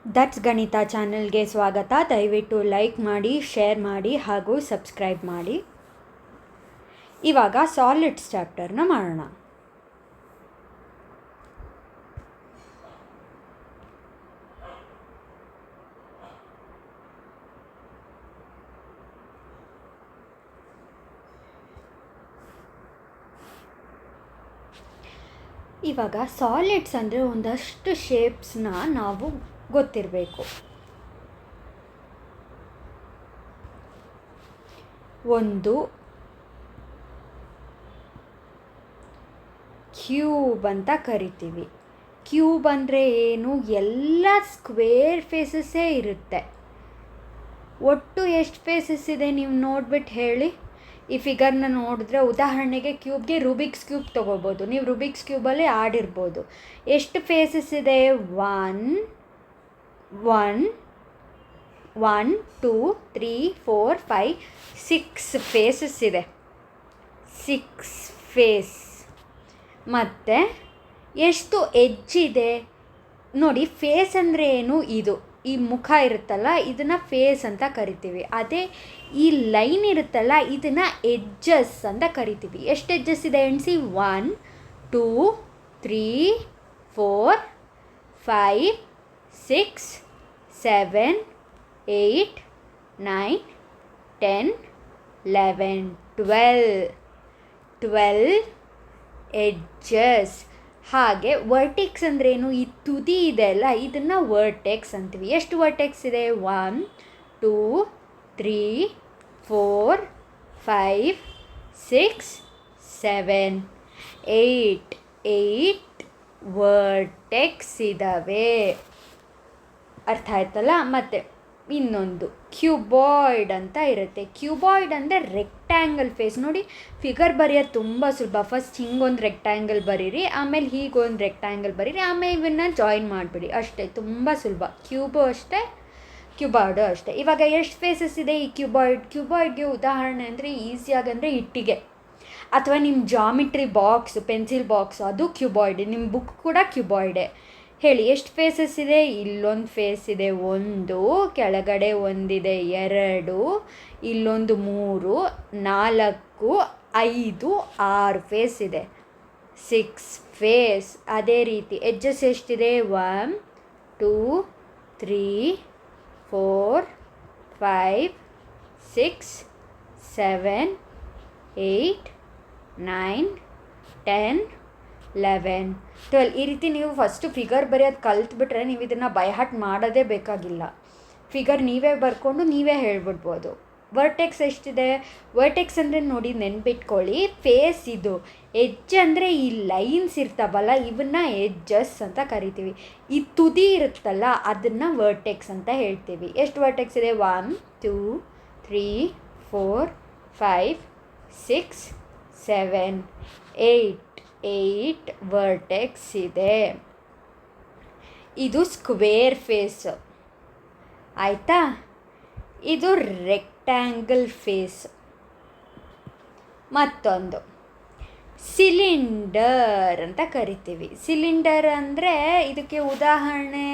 That's ಗಣಿತ ಚಾನಲ್ಗೆ ಸ್ವಾಗತ. ದಯವಿಟ್ಟು ಲೈಕ್ ಮಾಡಿ, ಶೇರ್ ಮಾಡಿ ಹಾಗೂ ಸಬ್ಸ್ಕ್ರೈಬ್ ಮಾಡಿ. ಇವಾಗ ಸಾಲಿಡ್ಸ್ ಚಾಪ್ಟರ್ನ ಮಾಡೋಣ. ಇವಾಗ ಸಾಲಿಡ್ಸ್ ಅಂದರೆ ಒಂದಷ್ಟು ಶೇಪ್ಸ್ನ ನಾವು ಗೊತ್ತಿರಬೇಕು. ಒಂದು ಕ್ಯೂಬ್ ಅಂತ ಕರಿತೀವಿ. ಕ್ಯೂಬ್ ಅಂದರೆ ಏನು? ಎಲ್ಲ ಸ್ಕ್ವೇರ್ ಫೇಸಸ್ಸೇ ಇರುತ್ತೆ. ಒಟ್ಟು ಎಷ್ಟು ಫೇಸಸ್ ಇದೆ ನೀವು ನೋಡ್ಬಿಟ್ಟು ಹೇಳಿ. ಈ ಫಿಗರ್ನ ನೋಡಿದ್ರೆ ಉದಾಹರಣೆಗೆ ಕ್ಯೂಬ್ಗೆ ರೂಬಿಕ್ಸ್ ಕ್ಯೂಬ್ ತೊಗೋಬೋದು. ನೀವು ರೂಬಿಕ್ಸ್ ಕ್ಯೂಬಲ್ಲಿ ಆಡಿರ್ಬೋದು. ಎಷ್ಟು ಫೇಸಸ್ ಇದೆ? ಒನ್ 2 3 4 5 6 ಫೇಸಸ್ ಇದೆ. 6 ಫೇಸ್. ಮತ್ತು ಎಷ್ಟು ಎಡ್ಜ್ ಇದೆ ನೋಡಿ. ಫೇಸ್ ಅಂದರೆ ಏನು? ಇದು ಈ ಮುಖ ಇರುತ್ತಲ್ಲ, ಇದನ್ನು ಫೇಸ್ ಅಂತ ಕರಿತೀವಿ. ಅದೇ ಈ ಲೈನ್ ಇರುತ್ತಲ್ಲ, ಇದನ್ನು ಎಡ್ಜಸ್ ಅಂತ ಕರಿತೀವಿ. ಎಷ್ಟು ಎಡ್ಜಸ್ ಇದೆ ಎಣಿಸಿ. 1 2 3 4 5 6 7 8 9 10 11 12 ಎಡ್ಜಸ್. ಹಾಗೆ ವರ್ಟೆಕ್ಸ್ ಅಂದ್ರೇನು? ಈ ತುದಿ ಇದೆ ಅಲ್ಲ, ಇದನ್ನು ವರ್ಟೆಕ್ಸ್ ಅಂತೀವಿ. ಎಷ್ಟು ವರ್ಟೆಕ್ಸ್ ಇದೆ? 1 2 3 4 5 6 7 8 ವರ್ಟೆಕ್ಸ್ ಇದ್ದಾವೆ. ಅರ್ಥ ಆಯ್ತಲ್ಲ? ಮತ್ತು ಇನ್ನೊಂದು ಕ್ಯೂಬಾಯ್ಡ್ ಅಂತ ಇರುತ್ತೆ. ಕ್ಯೂಬಾಯ್ಡ್ ಅಂದರೆ ರೆಕ್ಟ್ಯಾಂಗಲ್ ಫೇಸ್. ನೋಡಿ, ಫಿಗರ್ ಬರೆಯೋದು ತುಂಬ ಸುಲಭ. ಫಸ್ಟ್ ಹಿಂಗೊಂದು ರೆಕ್ಟ್ಯಾಂಗಲ್ ಬರೀರಿ, ಆಮೇಲೆ ಹೀಗೊಂದು ರೆಕ್ಟ್ಯಾಂಗಲ್ ಬರೀರಿ, ಆಮೇಲೆ ಇವನ್ನ ಜಾಯಿನ್ ಮಾಡಿಬಿಡಿ. ಅಷ್ಟೇ, ತುಂಬ ಸುಲಭ. ಕ್ಯೂಬು ಅಷ್ಟೇ, ಕ್ಯೂಬಾಯ್ಡು ಅಷ್ಟೇ. ಇವಾಗ ಎಷ್ಟು ಫೇಸಸ್ ಇದೆ ಈ ಕ್ಯೂಬಾಯ್ಡ್ಗೆ ಉದಾಹರಣೆ ಅಂದರೆ ಈಸಿಯಾಗಂದರೆ ಇಟ್ಟಿಗೆ, ಅಥವಾ ನಿಮ್ಮ ಜಾಮಿಟ್ರಿ ಬಾಕ್ಸ್, ಪೆನ್ಸಿಲ್ ಬಾಕ್ಸ್, ಅದು ಕ್ಯೂಬಾಯ್ಡ್. ನಿಮ್ಮ ಬುಕ್ ಕೂಡ ಕ್ಯೂಬಾಯ್ಡೆ. ಹೇಳಿ ಎಷ್ಟು ಫೇಸಸ್ ಇದೆ? ಇಲ್ಲೊಂದು ಫೇಸ್ ಇದೆ 1, ಕೆಳಗಡೆ ಒಂದಿದೆ 2, ಇಲ್ಲೊಂದು 3 4 5 6 ಫೇಸ್ ಇದೆ. 6 ಫೇಸ್. ಅದೇ ರೀತಿ ಎಡ್ಜಸ್ ಎಷ್ಟಿದೆ? 1 2 3 4 5 6 7 8 9 10 11 12. ಈ ರೀತಿ ನೀವು ಫಸ್ಟು ಫಿಗರ್ ಬರೆಯೋದು ಕಲ್ತ್ಬಿಟ್ರೆ ನೀವು ಇದನ್ನು ಬೈಹಾರ್ಟ್ ಮಾಡೋದೇ ಬೇಕಾಗಿಲ್ಲ. ಫಿಗರ್ ನೀವೇ ಬರ್ಕೊಂಡು ನೀವೇ ಹೇಳ್ಬಿಡ್ಬೋದು. ವರ್ಟೆಕ್ಸ್ ಎಷ್ಟಿದೆ? ವರ್ಟೆಕ್ಸ್ ಅಂದರೆ ನೋಡಿ, ನೆನ್ಪಿಟ್ಕೊಳ್ಳಿ, ಫೇಸ್ ಇದು. ಎಡ್ಜ್ ಅಂದರೆ ಈ ಲೈನ್ಸ್ ಇರ್ತಾವಲ್ಲ, ಇವನ್ನ ಎಡ್ಜಸ್ ಅಂತ ಕರಿತೀವಿ. ಈ ತುದಿ ಇರುತ್ತಲ್ಲ, ಅದನ್ನು ವರ್ಟೆಕ್ಸ್ ಅಂತ ಹೇಳ್ತೀವಿ. ಎಷ್ಟು ವರ್ಟೆಕ್ಸ್ ಇದೆ? 1 2 3 4 5 6 7 8 ವರ್ಟೆಕ್ಸ್ ಇದೆ. ಇದು ಸ್ಕ್ವೇರ್ ಫೇಸ್ ಆಯಿತಾ? ಇದು ರೆಕ್ಟ್ಯಾಂಗಲ್ ಫೇಸ್. ಮತ್ತೊಂದು ಸಿಲಿಂಡರ್ ಅಂತ ಕರಿತೀವಿ. ಸಿಲಿಂಡರ್ ಅಂದರೆ ಇದಕ್ಕೆ ಉದಾಹರಣೆ,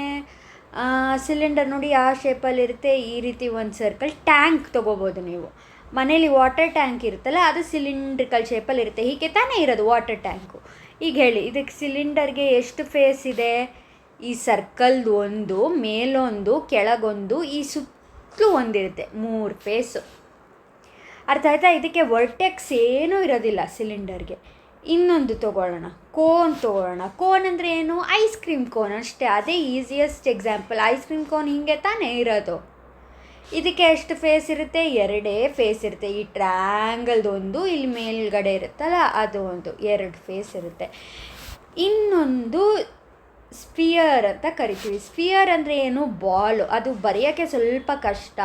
ಸಿಲಿಂಡರ್ ನೋಡಿ ಆ ಶೇಪಲ್ಲಿರುತ್ತೆ. ಈ ರೀತಿ ಒಂದು ಸರ್ಕಲ್. ಟ್ಯಾಂಕ್ ತೊಗೋಬೋದು ನೀವು. ಮನೇಲಿ ವಾಟರ್ ಟ್ಯಾಂಕ್ ಇರುತ್ತಲ್ಲ, ಅದು ಸಿಲಿಂಡ್ರಿಕಲ್ ಶೇಪಲ್ಲಿ ಇರುತ್ತೆ. ಹೀಗೆ ತಾನೇ ಇರೋದು ವಾಟರ್ ಟ್ಯಾಂಕು. ಈಗ ಹೇಳಿ, ಇದಕ್ಕೆ ಸಿಲಿಂಡರ್ಗೆ ಎಷ್ಟು ಫೇಸ್ ಇದೆ? ಈ ಸರ್ಕಲ್ದು ಒಂದು, ಮೇಲೊಂದು, ಕೆಳಗೊಂದು, ಈ ಸುತ್ತಲೂ ಒಂದಿರುತ್ತೆ. 3 ಫೇಸು. ಅರ್ಥ ಆಯ್ತಾ? ಇದಕ್ಕೆ ವರ್ಟೆಕ್ಸ್ ಏನೂ ಇರೋದಿಲ್ಲ ಸಿಲಿಂಡರ್ಗೆ. ಇನ್ನೊಂದು ತೊಗೊಳ್ಳೋಣ, ಕೋನ್ ತೊಗೊಳ್ಳೋಣ. ಕೋನ್ ಅಂದರೆ ಏನು? ಐಸ್ ಕ್ರೀಮ್ ಕೋನ್ ಅಷ್ಟೇ. ಅದೇ easiest example. Ice cream cone ಹೀಗೆ ತಾನೇ ಇರೋದು. ಇದಕ್ಕೆ ಎಷ್ಟು ಫೇಸ್ ಇರುತ್ತೆ? 2 ಫೇಸ್ ಇರುತ್ತೆ. ಈ ಟ್ರ್ಯಾಂಗಲ್ದೊಂದು, ಇಲ್ಲಿ ಮೇಲ್ಗಡೆ ಇರುತ್ತಲ್ಲ ಅದು ಒಂದು, 2 ಫೇಸ್ ಇರುತ್ತೆ. ಇನ್ನೊಂದು ಸ್ಪಿಯರ್ ಅಂತ ಕರಿತೀವಿ. ಸ್ಪಿಯರ್ ಅಂದರೆ ಏನು? ಬಾಲು. ಅದು ಬರೆಯೋಕ್ಕೆ ಸ್ವಲ್ಪ ಕಷ್ಟ.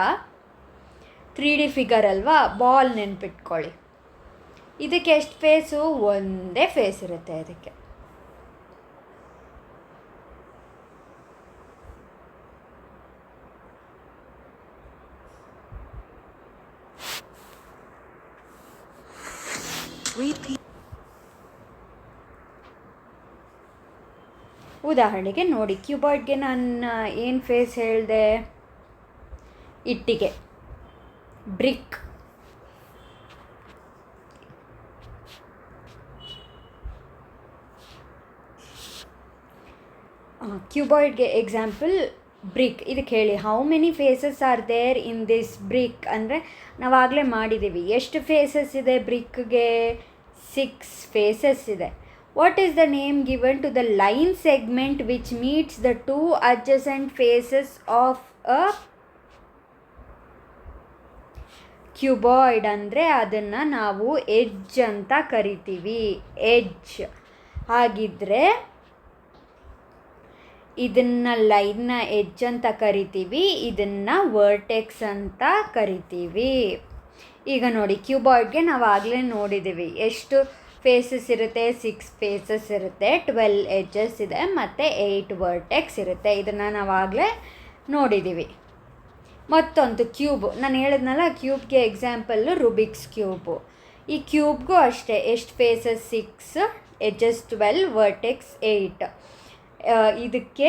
3D ಫಿಗರ್ ಅಲ್ವಾ? ಬಾಲ್ ನೆನ್ಪಿಟ್ಕೊಳ್ಳಿ. ಇದಕ್ಕೆ ಎಷ್ಟು ಫೇಸು? ಒಂದೇ ಫೇಸ್ ಇರುತ್ತೆ ಅದಕ್ಕೆ. ಉದಾಹರಣೆಗೆ ನೋಡಿ, ಕ್ಯೂಬಾಯ್ಡ್ಗೆ ನಾನು ಏನು ಫೇಸ್ ಹೇಳಿದೆ? ಇಟ್ಟಿಗೆ, ಬ್ರಿಕ್. ಕ್ಯೂಬಾಯ್ಡ್ಗೆ example brick. ಇದಕ್ಕೆ ಹೇಳಿ, how many faces are there in this brick ಅಂದರೆ ನಾವಾಗಲೇ ಮಾಡಿದ್ದೀವಿ. ಎಷ್ಟು ಫೇಸಸ್ ಇದೆ ಬ್ರಿಕ್ಗೆ? 6 ಫೇಸಸ್ ಇದೆ. What is the name given to the line segment which meets the 2 adjacent faces of a cuboid? ಅಂದರೆ ಅದನ್ನು ನಾವು ಎಡ್ಜ್ ಅಂತ ಕರಿತೀವಿ, ಎಡ್ಜ್. ಹಾಗಿದ್ರೆ ಇದನ್ನು ಲೈನ್ನ ಎಡ್ಜ್ ಅಂತ ಕರಿತೀವಿ, ಇದನ್ನು ವರ್ಟೆಕ್ಸ್ ಅಂತ ಕರಿತೀವಿ. ಈಗ ನೋಡಿ, ಕ್ಯೂಬಾಯ್ಡ್ಗೆ ನಾವು ಆಗಲೇ ನೋಡಿದ್ದೀವಿ ಎಷ್ಟು ಫೇಸಸ್ ಇರುತ್ತೆ. 6 ಫೇಸಸ್ ಇರುತ್ತೆ, 12 ಎಡ್ಜಸ್ ಇದೆ ಮತ್ತು 8 ವರ್ಟೆಕ್ಸ್ ಇರುತ್ತೆ. ಇದನ್ನು ನಾವಾಗಲೇ ನೋಡಿದ್ದೀವಿ. ಮತ್ತೊಂದು ಕ್ಯೂಬ್, ನಾನು ಹೇಳಿದ್ನಲ್ಲ ಕ್ಯೂಬ್ಗೆ ಎಕ್ಸಾಂಪಲ್ಲು ರುಬಿಕ್ಸ್ ಕ್ಯೂಬು. ಈ ಕ್ಯೂಬ್ಗೂ ಅಷ್ಟೇ, ಎಷ್ಟು ಫೇಸಸ್? 6, edges 12, vertex 8. ಇದಕ್ಕೆ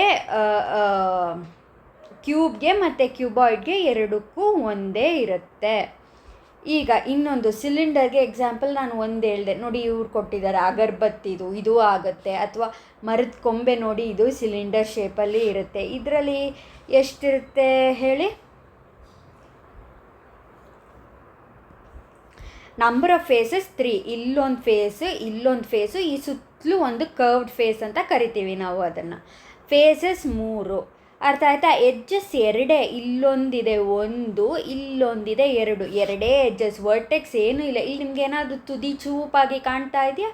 ಕ್ಯೂಬ್ಗೆ ಮತ್ತು ಕ್ಯೂಬಾಯ್ಡ್ಗೆ ಎರಡಕ್ಕೂ ಒಂದೇ ಇರುತ್ತೆ. ಈಗ ಇನ್ನೊಂದು ಸಿಲಿಂಡರ್ಗೆ ಎಕ್ಸಾಂಪಲ್ ನಾನು ಒಂದು ಹೇಳಿದೆ ನೋಡಿ, ಇವ್ರು ಕೊಟ್ಟಿದ್ದಾರೆ ಅಗರಬತ್ತಿದು, ಇದು ಆಗುತ್ತೆ. ಅಥವಾ ಮರದ ಕೊಂಬೆ ನೋಡಿ, ಇದು ಸಿಲಿಂಡರ್ ಶೇಪಲ್ಲಿ ಇರುತ್ತೆ. ಇದರಲ್ಲಿ ಎಷ್ಟಿರುತ್ತೆ ಹೇಳಿ? Number of faces 3. ಇಲ್ಲೊಂದು ಫೇಸು, ಇಲ್ಲೊಂದು ಫೇಸು, ಈ ಸುತ್ತಲೂ ಒಂದು ಕರ್ವ್ಡ್ ಫೇಸ್ ಅಂತ ಕರಿತೀವಿ ನಾವು ಅದನ್ನು. ಫೇಸಸ್ 3. ಅರ್ಥ ಆಯ್ತಾ? ಎಡ್ಜಸ್ 2, ಇಲ್ಲೊಂದಿದೆ 1, ಇಲ್ಲೊಂದಿದೆ 2, ಎರಡೇ ಎಡ್ಜಸ್. ವರ್ಟೆಕ್ಸ್ ಏನೂ ಇಲ್ಲ. ಇಲ್ಲಿ ನಿಮ್ಗೆ ಏನಾದರೂ ತುದಿ ಚೂಪಾಗಿ ಕಾಣ್ತಾ ಇದೆಯಾ?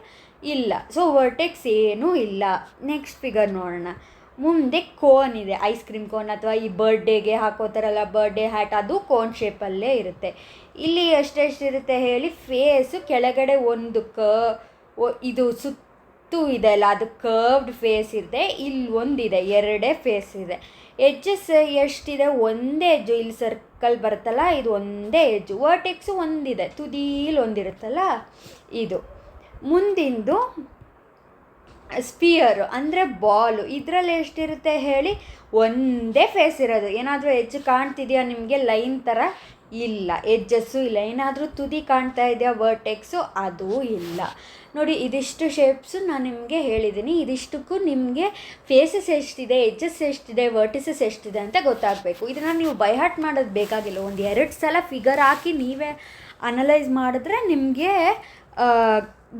ಇಲ್ಲ. ಸೊ ವರ್ಟೆಕ್ಸ್ ಏನೂ ಇಲ್ಲ. ನೆಕ್ಸ್ಟ್ ಫಿಗರ್ ನೋಡೋಣ. ಮುಂದೆ ಕೋನ್ ಇದೆ, ಐಸ್ ಕ್ರೀಮ್ ಕೋನ್ ಅಥವಾ ಈ ಬರ್ಡೇಗೆ ಹಾಕೋತಾರಲ್ಲ ಬರ್ಡೇ ಹ್ಯಾಟ್, ಅದು ಕೋನ್ ಶೇಪಲ್ಲೇ ಇರುತ್ತೆ. ಇಲ್ಲಿ ಎಷ್ಟೆಷ್ಟಿರುತ್ತೆ ಹೇಳಿ? ಫೇಸು ಕೆಳಗಡೆ ಒಂದು ಇದು ಸುತ್ತು ಇದೆ ಅಲ್ಲ, ಅದು ಕರ್ವ್ಡ್ ಫೇಸ್ ಇದೆ. ಇಲ್ಲಿ ಒಂದಿದೆ, 2 ಫೇಸ್ ಇದೆ. ಎಡ್ಜಸ್ ಎಷ್ಟಿದೆ? ಒಂದೇ ಎಡ್ಜು. ಇಲ್ಲಿ ಸರ್ಕಲ್ ಬರುತ್ತಲ್ಲ, ಇದು ಒಂದೇ ಎಡ್ಜು. ವರ್ಟೆಕ್ಸು ಒಂದಿದೆ, ತುದೀಲಿ ಒಂದಿರುತ್ತಲ್ಲ ಇದು. ಮುಂದಿಂದು ಸ್ಪಿಯರು ಅಂದರೆ ಬಾಲು. ಇದರಲ್ಲಿ ಎಷ್ಟಿರುತ್ತೆ ಹೇಳಿ? ಒಂದೇ ಫೇಸ್ ಇರೋದು. ಏನಾದರೂ ಎಡ್ಜ್ ಕಾಣ್ತಿದೆಯಾ ನಿಮಗೆ ಲೈನ್ ಥರ? ಇಲ್ಲ, ಎಡ್ಜಸ್ಸು ಇಲ್ಲ. ಏನಾದರೂ ತುದಿ ಕಾಣ್ತಾ ಇದೆಯಾ ವರ್ಟೆಕ್ಸು? ಅದೂ ಇಲ್ಲ. ನೋಡಿ, ಇದಿಷ್ಟು ಶೇಪ್ಸು ನಾನು ನಿಮಗೆ ಹೇಳಿದ್ದೀನಿ. ಇದಿಷ್ಟಕ್ಕೂ ನಿಮಗೆ ಫೇಸಸ್ ಎಷ್ಟಿದೆ, ಎಡ್ಜಸ್ ಎಷ್ಟಿದೆ, ವರ್ಟಿಸಸ್ ಎಷ್ಟಿದೆ ಅಂತ ಗೊತ್ತಾಗಬೇಕು. ಇದನ್ನು ನೀವು ಬೈಹಾರ್ಟ್ ಮಾಡೋದು ಬೇಕಾಗಿಲ್ಲ. 1-2 ಸಲ ಫಿಗರ್ ಹಾಕಿ ನೀವೇ ಅನಲೈಸ್ ಮಾಡಿದ್ರೆ ನಿಮಗೆ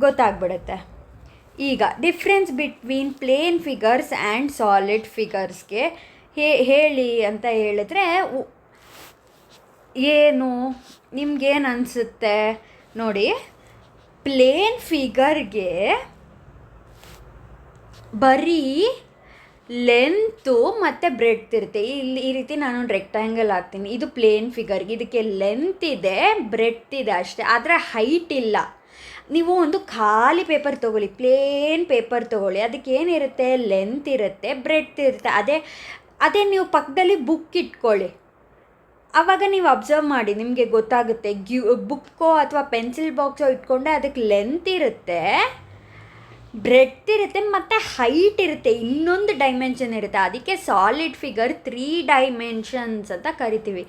ಗೊತ್ತಾಗ್ಬಿಡುತ್ತೆ. ಈಗ difference between plane figures and solid ಫಿಗರ್ಸ್ಗೆ ಹೇಳಿ ಅಂತ ಹೇಳಿದ್ರೆ ಏನು ನಿಮ್ಗೇನು ಅನಿಸುತ್ತೆ ನೋಡಿ? ಪ್ಲೇನ್ ಫಿಗರ್ಗೆ ಬರೀ ಲೆಂತು ಮತ್ತು ಬ್ರೆಡ್ತ್ ಇರುತ್ತೆ. ಇಲ್ಲಿ ಈ ರೀತಿ ನಾನೊಂದು ರೆಕ್ಟ್ಯಾಂಗಲ್ ಹಾಕ್ತೀನಿ. ಇದು ಪ್ಲೇನ್ ಫಿಗರ್ಗೆ, ಇದಕ್ಕೆ ಲೆಂತ್ ಇದೆ, ಬ್ರೆಡ್ತ್ ಇದೆ ಅಷ್ಟೇ, ಆದರೆ ಹೈಟ್ ಇಲ್ಲ. ನೀವು ಒಂದು ಖಾಲಿ ಪೇಪರ್ ತೊಗೊಳ್ಳಿ, ಪ್ಲೇನ್ ಪೇಪರ್ ತೊಗೊಳ್ಳಿ, ಅದಕ್ಕೆ ಏನಿರುತ್ತೆ? ಲೆಂತ್ ಇರುತ್ತೆ, ಬ್ರೆಡ್ತ್ ಇರುತ್ತೆ. ಅದೇ ನೀವು ಪಕ್ಕದಲ್ಲಿ ಬುಕ್ ಇಟ್ಕೊಳ್ಳಿ, ಆವಾಗ ನೀವು ಅಬ್ಸರ್ವ್ ಮಾಡಿ, ನಿಮಗೆ ಗೊತ್ತಾಗುತ್ತೆ. ಬುಕ್ಕೋ ಅಥವಾ ಪೆನ್ಸಿಲ್ ಬಾಕ್ಸೋ ಇಟ್ಕೊಂಡೆ ಅದಕ್ಕೆ ಲೆಂತ್ ಇರುತ್ತೆ, ಬ್ರೆಡ್ತ್ ಇರುತ್ತೆ ಮತ್ತು ಹೈಟ್ ಇರುತ್ತೆ, ಇನ್ನೊಂದು ಡೈಮೆನ್ಷನ್ ಇರುತ್ತೆ. ಅದಕ್ಕೆ ಸಾಲಿಡ್ ಫಿಗರ್ 3 ಡೈಮೆನ್ಷನ್ಸ್ ಅಂತ ಕರಿತೀವಿ.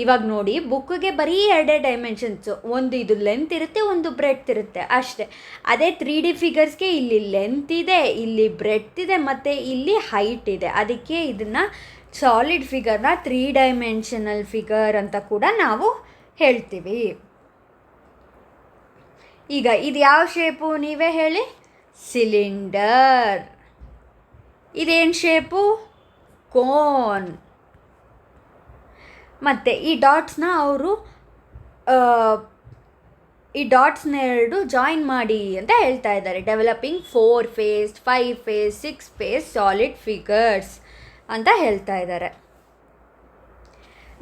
ಇವಾಗ ನೋಡಿ, ಬುಕ್ಕಿಗೆ ಬರೀ 2 ಡೈಮೆನ್ಷನ್ಸು, ಒಂದು ಇದು ಲೆಂತ್ ಇರುತ್ತೆ, ಒಂದು ಬ್ರೆಡ್ತ್ ಇರುತ್ತೆ ಅಷ್ಟೇ. ಅದೇ 3D ಫಿಗರ್ಸ್ಗೆ ಇಲ್ಲಿ ಲೆಂತ್ ಇದೆ, ಇಲ್ಲಿ ಬ್ರೆಡ್ತ್ ಇದೆ ಮತ್ತು ಇಲ್ಲಿ ಹೈಟ್ ಇದೆ. ಅದಕ್ಕೆ ಇದನ್ನು ಸಾಲಿಡ್ ಫಿಗರ್ನ 3 ಡೈಮೆನ್ಷನಲ್ ಫಿಗರ್ ಅಂತ ಕೂಡ ನಾವು ಹೇಳ್ತೀವಿ. ಈಗ ಇದು ಯಾವ ಶೇಪು ನೀವೇ ಹೇಳಿ? ಸಿಲಿಂಡರ್. ಇದೇನು ಶೇಪು? ಕೋನ್. ಮತ್ತು ಈ ಡಾಟ್ಸ್ನ ಅವರು ಈ ಡಾಟ್ಸ್ನ 2 ಜಾಯಿನ್ ಮಾಡಿ ಅಂತ ಹೇಳ್ತಾ ಇದ್ದಾರೆ. Developing 4 face, 5 face, 6 face solid figures ಅಂತ ಹೇಳ್ತಾ ಇದ್ದಾರೆ.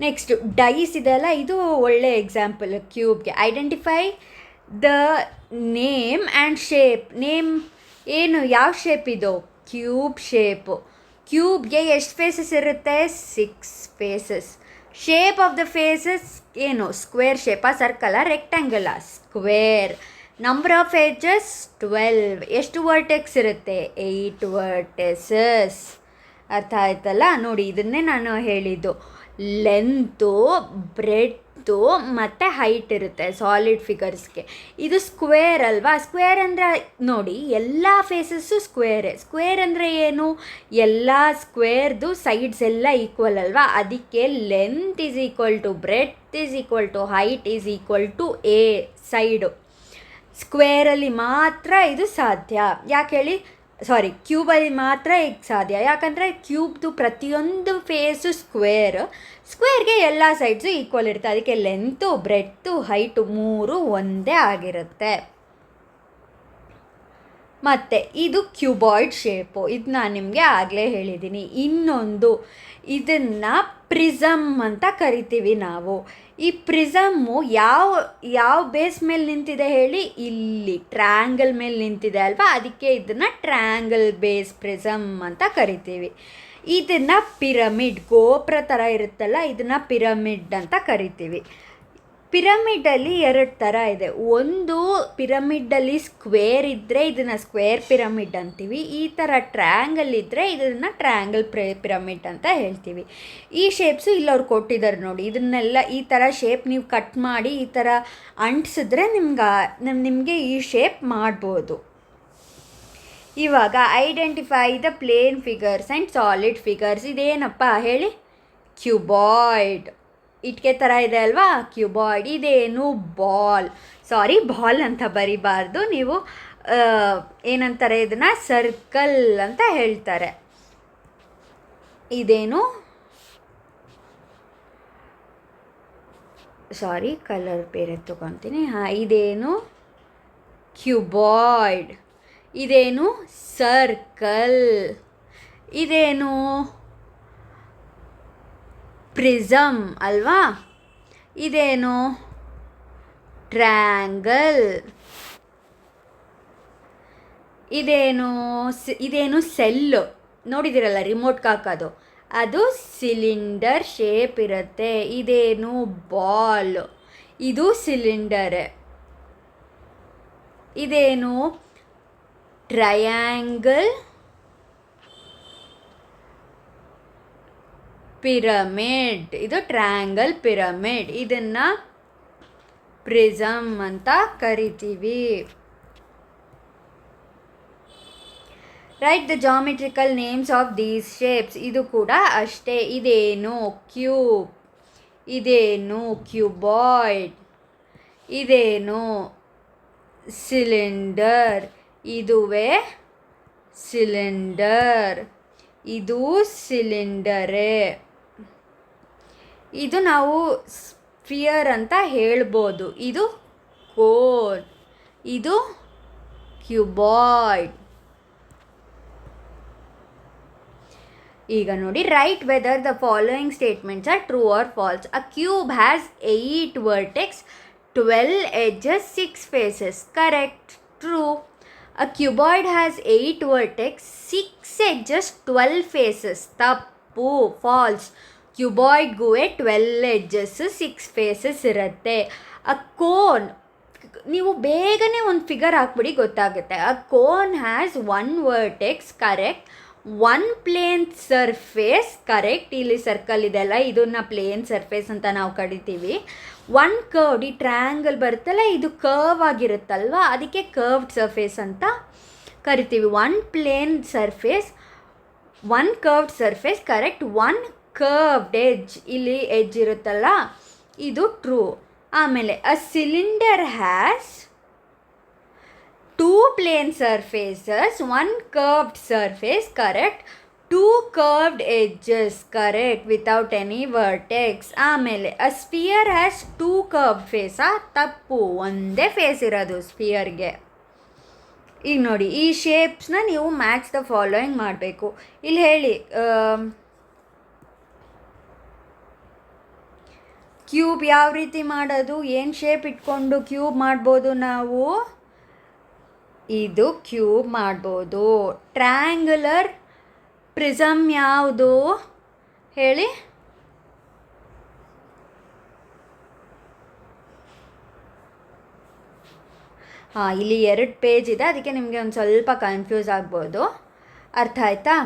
ನೆಕ್ಸ್ಟ್ ಡೈಸ್ ಇದೆಲ್ಲ, ಇದು ಒಳ್ಳೆ ಎಕ್ಸಾಂಪಲ್ ಕ್ಯೂಬ್ಗೆ. Identify the name and shape. Name ಏನು, ಯಾವ ಶೇಪ್ ಇದು? Cube shape. ಕ್ಯೂಬ್ಗೆ ಎಷ್ಟು ಫೇಸಸ್ ಇರುತ್ತೆ? 6 faces. Shape of the faces ಏನು? ಸ್ಕ್ವೇರ್ ಶೇಪಾ, ಸರ್ಕಲಾ, ರೆಕ್ಟ್ಯಾಂಗಲಾ? ಸ್ಕ್ವೇರ್. Number of edges 12. ಎಷ್ಟು ವರ್ಟೆಕ್ಸ್ ಇರುತ್ತೆ? 8 ವರ್ಟೆಸಸ್. ಅರ್ಥ ಆಯ್ತಲ್ಲ? ನೋಡಿ, ಇದನ್ನೇ ನಾನು ಹೇಳಿದ್ದು. ಲೆಂತು, ಬ್ರೆಡ್ತು ಮತ್ತು ಹೈಟ್ ಇರುತ್ತೆ ಸಾಲಿಡ್ ಫಿಗರ್ಸ್ಗೆ. ಇದು ಸ್ಕ್ವೇರ್ ಅಲ್ವಾ? ಸ್ಕ್ವೇರ್ ಅಂದರೆ ನೋಡಿ, ಎಲ್ಲ ಫೇಸಸ್ಸು ಸ್ಕ್ವೇರೇ. ಸ್ಕ್ವೇರ್ ಅಂದರೆ ಏನು? ಎಲ್ಲ ಸ್ಕ್ವೇರ್ದು ಸೈಡ್ಸ್ ಎಲ್ಲ ಈಕ್ವಲ್ ಅಲ್ವಾ? ಅದಕ್ಕೆ length is equal to breadth is equal to height is equal to a side. ಸ್ಕ್ವೇರಲ್ಲಿ ಮಾತ್ರ ಇದು ಸಾಧ್ಯ. ಯಾಕೆ ಹೇಳಿ? ಸಾರಿ, ಕ್ಯೂಬಲ್ಲಿ ಮಾತ್ರ ಈಗ ಸಾಧ್ಯ. ಯಾಕಂದರೆ ಕ್ಯೂಬ್ದು ಪ್ರತಿಯೊಂದು ಫೇಸು ಸ್ಕ್ವೇರ್ಗೆ ಎಲ್ಲ ಸೈಡ್ಸು ಈಕ್ವಲ್ ಇರುತ್ತೆ. ಅದಕ್ಕೆ ಲೆಂತು, ಬ್ರೆಡ್ತು, ಹೈಟು 3 ಒಂದೇ ಆಗಿರುತ್ತೆ. ಮತ್ತು ಇದು ಕ್ಯೂಬಾಯ್ಡ್ ಶೇಪು. ಇದು ನಾನು ನಿಮಗೆ ಆಗಲೇ ಹೇಳಿದ್ದೀನಿ. ಇನ್ನೊಂದು, ಇದನ್ನು ಪ್ರಿಸಮ್ ಅಂತ ಕರಿತೀವಿ ನಾವು. ಈ ಪ್ರಿಸಮ್ಮು ಯಾವ ಬೇಸ್ ಮೇಲೆ ನಿಂತಿದೆ ಹೇಳಿ? ಇಲ್ಲಿ ಟ್ರ್ಯಾಂಗಲ್ ಮೇಲೆ ನಿಂತಿದೆ ಅಲ್ವಾ? ಅದಕ್ಕೆ ಇದನ್ನು ಟ್ರ್ಯಾಂಗಲ್ ಬೇಸ್ ಪ್ರಿಸಮ್ ಅಂತ ಕರಿತೀವಿ. ಇದನ್ನು ಪಿರಮಿಡ್, ಗೋಪುರ ಥರ ಇರುತ್ತಲ್ಲ, ಇದನ್ನು ಪಿರಮಿಡ್ ಅಂತ ಕರಿತೀವಿ. ಪಿರಮಿಡಲ್ಲಿ 2 ಥರ ಇದೆ. ಒಂದು, ಪಿರಮಿಡಲ್ಲಿ ಸ್ಕ್ವೇರ್ ಇದ್ದರೆ ಇದನ್ನು ಸ್ಕ್ವೇರ್ ಪಿರಮಿಡ್ ಅಂತೀವಿ. ಈ ಥರ ಟ್ರ್ಯಾಂಗಲ್ ಇದ್ದರೆ ಇದನ್ನು ಟ್ರ್ಯಾಂಗಲ್ ಪಿರಮಿಡ್ ಅಂತ ಹೇಳ್ತೀವಿ. ಈ ಶೇಪ್ಸು ಇಲ್ಲವ್ರು ಕೊಟ್ಟಿದ್ದಾರೆ ನೋಡಿ. ಇದನ್ನೆಲ್ಲ ಈ ಥರ ಶೇಪ್ ನೀವು ಕಟ್ ಮಾಡಿ ಈ ಥರ ಅಂಟಿಸಿದ್ರೆ ನಿಮಗೆ ಈ ಶೇಪ್ ಮಾಡ್ಬೋದು. ಇವಾಗ identify the plane figures and solid figures. ಇದೇನಪ್ಪ ಹೇಳಿ? ಕ್ಯೂಬಾಯ್ಡ್. ಇಟ್ಕೆ ಥರ ಇದೆ ಅಲ್ವಾ? ಕ್ಯೂಬಾಯ್ಡ್. ಇದೇನು? ಬಾಲ್. ಸಾರಿ, ಬಾಲ್ ಅಂತ ಬರಿಬಾರ್ದು. ನೀವು ಏನಂತಾರೆ ಇದನ್ನು? ಸರ್ಕಲ್ ಅಂತ ಹೇಳ್ತಾರೆ. ಇದೇನು? ಸಾರಿ, ಕಲರ್ ಬೇರೆ ತಗೊತೀನಿ. ಇದೇನು? ಕ್ಯೂಬಾಯ್ಡ್. ಇದೇನು? ಸರ್ಕಲ್. ಇದೇನು? ಪ್ರಿಸಮ್ ಅಲ್ವಾ? ಇದೇನು? ಟ್ರ್ಯಾಂಗಲ್. ಇದೇನು? ಸೆಲ್ಲು. ನೋಡಿದಿರಲ್ಲ ರಿಮೋಟ್ಗೆ ಹಾಕೋದು, ಅದು ಸಿಲಿಂಡರ್ ಶೇಪ್ ಇರುತ್ತೆ. ಇದೇನು? ಬಾಲ್. ಇದು ಸಿಲಿಂಡರ್. ಇದೇನು? Triangle pyramid. ಇದು ಟ್ರ್ಯಾಂಗಲ್ ಪಿರಮಿಡ್. ಇದನ್ನು ಪ್ರಿಸಮ್ ಅಂತ ಕರಿತೀವಿ. Right the geometrical names of these shapes. ಇದು ಕೂಡ ಅಷ್ಟೇ. ಇದೇನು? ಕ್ಯೂಬ್. ಇದೇನು? ಕ್ಯೂಬಾಯ್ಡ್. ಇದೇನು? ಸಿಲಿಂಡರ್. ಇದುವೇ ಸಿಲಿಂಡರ್. ಇದು ಸಿಲಿಂಡರೇ. ಇದು ನಾವು ಸ್ಫಿಯರ್ ಅಂತ ಹೇಳ್ಬೋದು. ಇದು ಕೋನ್. ಇದು ಕ್ಯೂಬಾಯ್ಡ್. ಈಗ ನೋಡಿ, right whether the following statements are true or false. A cube has 8 vertex, 12 edges, 6 faces. Correct. True. A cuboid has 8 vertex, 6 edges, 12 faces. ತಪ್ಪು. ಫಾಲ್ಸ್. ಕ್ಯೂಬಾಯ್ಡ್ಗೂ 12 edges, 6 faces ಇರುತ್ತೆ. ಅ ಕೋನ್, ನೀವು ಬೇಗನೆ ಒಂದು ಫಿಗರ್ ಹಾಕ್ಬಿಡಿ, ಗೊತ್ತಾಗುತ್ತೆ. A cone has 1 vertex. Correct. 1 plane surface. Correct. ಇಲ್ಲಿ circle ಇದೆಲ್ಲ, ಇದನ್ನು ಪ್ಲೇನ್ ಸರ್ಫೇಸ್ ಅಂತ ನಾವು ಕರಿತೀವಿ. 1 ಕರ್ವ್ಡ್, ಈ ಟ್ರ್ಯಾಂಗಲ್ ಬರುತ್ತಲ್ಲ, ಇದು ಕರ್ವ್ ಆಗಿರುತ್ತಲ್ವ, ಅದಕ್ಕೆ ಕರ್ವ್ಡ್ ಸರ್ಫೇಸ್ ಅಂತ ಕರಿತೀವಿ. 1 plane surface, 1 curved surface. Correct. 1 curved edge, ಇಲ್ಲಿ ಎಡ್ಜ್ ಇರುತ್ತಲ್ಲ, ಇದು ಟ್ರೂ. ಆಮೇಲೆ a cylinder has 2 plane surfaces, 1 curved surface. Correct. 2 curved edges. Correct. Without any vertex. ಆಮೇಲೆ a sphere has 2 curved face. ತಪ್ಪು. ಒಂದೇ ಫೇಸ್ ಇರೋದು ಸ್ಪಿಯರ್ಗೆ. ಈಗ ನೋಡಿ, ಈ ಶೇಪ್ಸ್ನ ನೀವು ಮ್ಯಾಚ್ ದ ಫಾಲೋಯಿಂಗ್ ಮಾಡಬೇಕು. ಇಲ್ಲಿ ಹೇಳಿ, ಕ್ಯೂಬ್ ಯಾವ ರೀತಿ ಮಾಡೋದು? ಏನು ಶೇಪ್ ಇಟ್ಕೊಂಡು ಕ್ಯೂಬ್ ಮಾಡ್ಬೋದು ನಾವು? ಇದು ಕ್ಯೂಬ್ ಮಾಡ್ಬೋದು. ಟ್ರ್ಯಾಂಗ್ಯುಲರ್ ಪ್ರಿಸಮ್ ಯಾವುದು ಹೇಳಿ? ಇಲ್ಲಿ 2 ಪೇಜ್ ಇದೆ, ಅದಕ್ಕೆ ನಿಮಗೆ ಒಂದು ಸ್ವಲ್ಪ ಕನ್ಫ್ಯೂಸ್ ಆಗ್ಬೋದು. ಅರ್ಥ ಆಯ್ತಾ?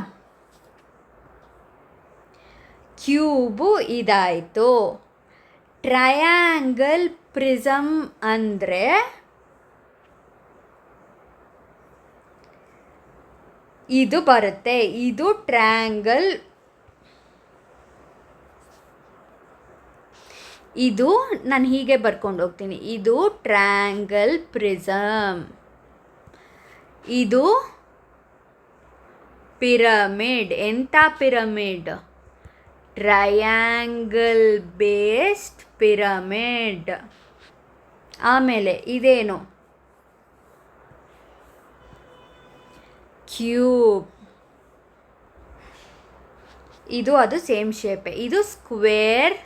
ಕ್ಯೂಬು ಇದಾಯಿತು. ಟ್ರಯಾಂಗಲ್ ಪ್ರಿಸಮ್ ಅಂದರೆ ಇದು ಬರುತ್ತೆ. ಇದು ಟ್ರಯಾಂಗಲ್, ಇದು ನಾನು ಹೀಗೆ ಬರ್ಕೊಂಡು ಹೋಗ್ತೀನಿ. ಇದು ಟ್ರಯಾಂಗಲ್ ಪ್ರಿಸಮ್, ಇದು ಪಿರಮಿಡ್. ಎಂಥ ಪಿರಮಿಡ್? Triangle based pyramid. ಆಮೇಲೆ ಇದೇನು? ಕ್ಯೂಬ್. ಇದು ಅದು ಸೇಮ್ ಶೇಪೇ. ಇದು ಸ್ಕ್ವೇರ್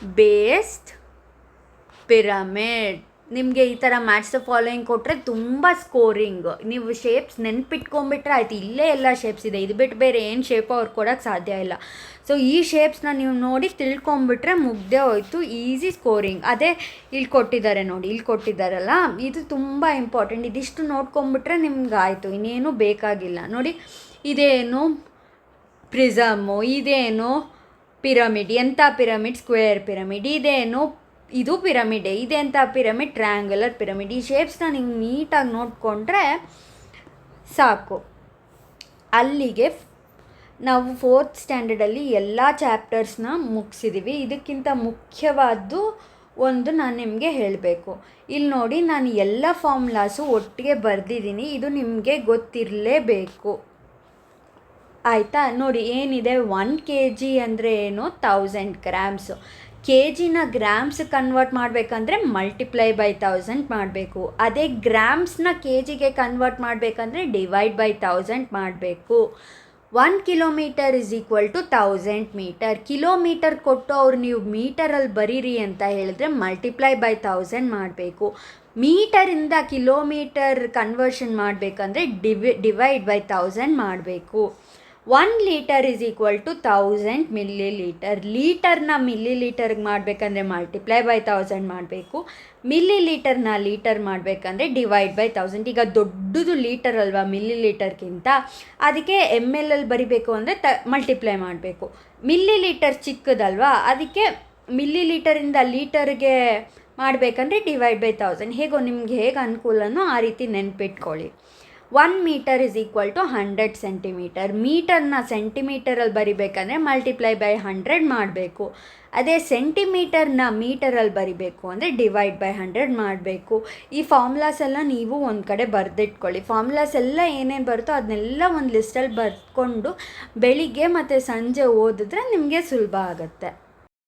ಬೇಸ್ಡ್ ಪಿರಮಿಡ್. ನಿಮಗೆ ಈ ಥರ ಮ್ಯಾಚ್ ದ ಫಾಲೋಯಿಂಗ್ ಕೊಟ್ಟರೆ ತುಂಬ ಸ್ಕೋರಿಂಗ್. ನೀವು ಶೇಪ್ಸ್ ನೆನ್ಪಿಟ್ಕೊಂಡ್ಬಿಟ್ರೆ ಆಯ್ತು. ಇಲ್ಲೇ ಎಲ್ಲ ಶೇಪ್ಸ್ ಇದೆ, ಇದು ಬಿಟ್ಟು ಬೇರೆ ಏನು ಶೇಪು ಅವ್ರು ಕೊಡೋಕ್ಕೆ ಸಾಧ್ಯ ಇಲ್ಲ. ಸೊ ಈ ಶೇಪ್ಸ್ನ ನೀವು ನೋಡಿ ತಿಳ್ಕೊಂಬಿಟ್ರೆ ಮುಗ್ದೇ ಹೋಯ್ತು, ಈಸಿ ಸ್ಕೋರಿಂಗ್. ಅದೇ ಇಲ್ಲಿ ಕೊಟ್ಟಿದ್ದಾರೆ ನೋಡಿ, ಇಲ್ಲಿ ಕೊಟ್ಟಿದ್ದಾರಲ್ಲ, ಇದು ತುಂಬ ಇಂಪಾರ್ಟೆಂಟ್. ಇದಿಷ್ಟು ನೋಡ್ಕೊಂಬಿಟ್ರೆ ನಿಮ್ಗೆ ಆಯಿತು, ಇನ್ನೇನು ಬೇಕಾಗಿಲ್ಲ. ನೋಡಿ, ಇದೇನು ಪ್ರಿಸಮ್ಮು, ಇದೇನು ಪಿರಮಿಡ್. ಎಂಥ ಪಿರಮಿಡ್? Square pyramid. ಇದೇನು? ಇದು ಪಿರಮಿಡೇ. ಇದೆಂಥ ಪಿರಮಿಡ್? Triangular pyramid. ಈ ಶೇಪ್ಸ್ನ ನೀವು ನೀಟಾಗಿ ನೋಡಿಕೊಂಡ್ರೆ ಸಾಕು. ಅಲ್ಲಿಗೆ ನಾವು 4th ಸ್ಟ್ಯಾಂಡರ್ಡಲ್ಲಿ ಎಲ್ಲ ಚಾಪ್ಟರ್ಸ್ನ ಮುಗಿಸಿದ್ದೀವಿ. ಇದಕ್ಕಿಂತ ಮುಖ್ಯವಾದ್ದು ಒಂದು ನಾನು ನಿಮಗೆ ಹೇಳಬೇಕು. ಇಲ್ಲಿ ನೋಡಿ, ನಾನು ಎಲ್ಲ ಫಾರ್ಮುಲಾಸು ಒಟ್ಟಿಗೆ ಬರೆದಿದ್ದೀನಿ. ಇದು ನಿಮಗೆ ಗೊತ್ತಿರಲೇಬೇಕು. ಆಯಿತಾ? ನೋಡಿ ಏನಿದೆ, 1 kg ಅಂದರೆ ಏನು? 1000 grams. ಕೆ ಜಿನ ಗ್ರಾಮ್ಸ್ ಕನ್ವರ್ಟ್ ಮಾಡಬೇಕಂದ್ರೆ ಮಲ್ಟಿಪ್ಲೈ ಬೈ 1000 ಮಾಡಬೇಕು. ಅದೇ ಗ್ರಾಮ್ಸ್ನ ಕೆ ಜಿಗೆ ಕನ್ವರ್ಟ್ ಮಾಡಬೇಕಂದ್ರೆ ಡಿವೈಡ್ ಬೈ 1000 ಮಾಡಬೇಕು. 1 kilometre is equal to 1000 metre. Kilometre ಕೊಟ್ಟು ಅವ್ರು ನೀವು ಮೀಟರಲ್ಲಿ ಬರೀರಿ ಅಂತ ಹೇಳಿದ್ರೆ ಮಲ್ಟಿಪ್ಲೈ ಬೈ 1000 ಮಾಡಬೇಕು. ಮೀಟರಿಂದ ಕಿಲೋಮೀಟರ್ ಕನ್ವರ್ಷನ್ ಮಾಡಬೇಕಂದ್ರೆ ಡಿವೈಡ್ ಬೈ 1000 ಮಾಡಬೇಕು. 1 litre is equal to 1000 millilitre. ಲೀಟರ್ನ ಮಿಲಿಲೀಟರ್ಗೆ ಮಾಡಬೇಕಂದ್ರೆ ಮಲ್ಟಿಪ್ಲೈ ಬೈ 1000 ಮಾಡಬೇಕು. ಮಿಲಿಲೀಟರ್ನ ಲೀಟರ್ ಮಾಡಬೇಕಂದ್ರೆ ಡಿವೈಡ್ ಬೈ 1000. ಈಗ ದೊಡ್ಡದು ಲೀಟರ್ ಅಲ್ವಾ ಮಿಲಿಲೀಟರ್ಗಿಂತ, ಅದಕ್ಕೆ ML ಅಲ್ಲಿ ಬರಿಬೇಕು ಅಂದರೆ ಮಲ್ಟಿಪ್ಲೈ ಮಾಡಬೇಕು. ಮಿಲಿಲೀಟರ್ ಚಿಕ್ಕದಲ್ವಾ, ಅದಕ್ಕೆ ಮಿಲಿಲೀಟರಿಂದ ಲೀಟರ್ಗೆ ಮಾಡಬೇಕಂದ್ರೆ ಡಿವೈಡ್ ಬೈ 1000. ಹೇಗೋ ನಿಮ್ಗೆ ಹೇಗೆ ಅನುಕೂಲನೋ ಆ ರೀತಿ ನೆನ್ಪಿಟ್ಕೊಳ್ಳಿ. 1 metre is equal to 100 centimetre. ಮೀಟರ್ನ ಸೆಂಟಿಮೀಟರಲ್ಲಿ ಬರಿಬೇಕಂದ್ರೆ ಮಲ್ಟಿಪ್ಲೈ ಬೈ 100 ಮಾಡಬೇಕು. ಅದೇ ಸೆಂಟಿಮೀಟರ್ನ ಮೀಟರಲ್ಲಿ ಬರಿಬೇಕು ಅಂದರೆ ಡಿವೈಡ್ ಬೈ 100 ಮಾಡಬೇಕು. ಈ ಫಾರ್ಮುಲಾಸ್ ಎಲ್ಲ ನೀವು ಒಂದು ಕಡೆ ಬರೆದಿಟ್ಕೊಳ್ಳಿ. ಫಾರ್ಮುಲಾಸ್ ಎಲ್ಲ ಏನೇನು ಬರುತ್ತೋ ಅದನ್ನೆಲ್ಲ ಒಂದು ಲಿಸ್ಟಲ್ಲಿ ಬರ್ಕೊಂಡು ಬೆಳಿಗ್ಗೆ ಮತ್ತು ಸಂಜೆ ಓದಿದ್ರೆ ನಿಮಗೆ ಸುಲಭ ಆಗುತ್ತೆ.